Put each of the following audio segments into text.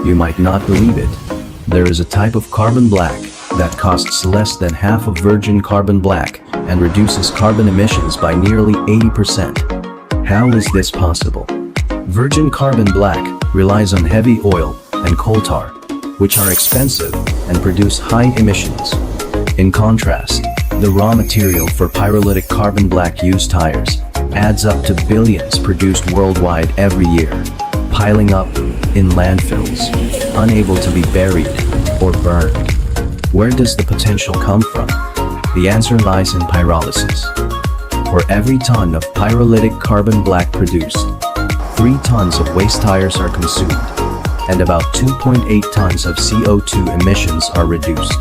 You might not believe it. There is a type of carbon black that costs less than half of virgin carbon black and reduces carbon emissions by nearly 80%. How is this possible? Virgin carbon black relies on heavy oil and coal tar, which are expensive and produce high emissions. In contrast, the raw material for pyrolytic carbon black used tires adds up to billions produced worldwide every year, piling up in landfills, unable to be buried or burned. Where does the potential come from? The answer lies in pyrolysis. For every ton of pyrolytic carbon black produced, 3 tons of waste tires are consumed, and about 2.8 tons of CO2 emissions are reduced.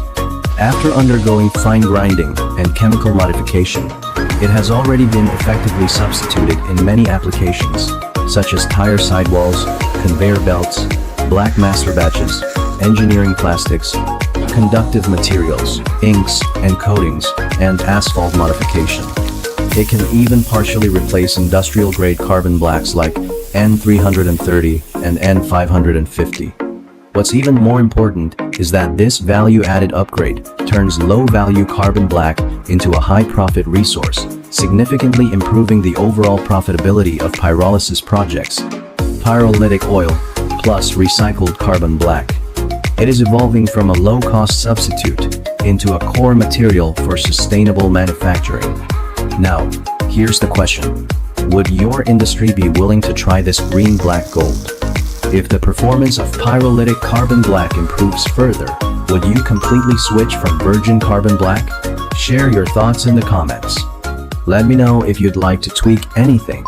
After undergoing fine grinding and chemical modification, it has already been effectively substituted in many applications, such as tire sidewalls, conveyor belts, black masterbatches, engineering plastics, conductive materials, inks and coatings, and asphalt modification. It can even partially replace industrial-grade carbon blacks like N330 and N550. What's even more important is that this value-added upgrade turns low-value carbon black into a high-profit resource, significantly improving the overall profitability of pyrolysis projects. Pyrolytic oil plus recycled carbon black. It is evolving from a low-cost substitute into a core material for sustainable manufacturing. Now, here's the question. Would your industry be willing to try this green black gold? If the performance of pyrolytic carbon black improves further, would you completely switch from virgin carbon black? Share your thoughts in the comments. Let me know if you'd like to tweak anything.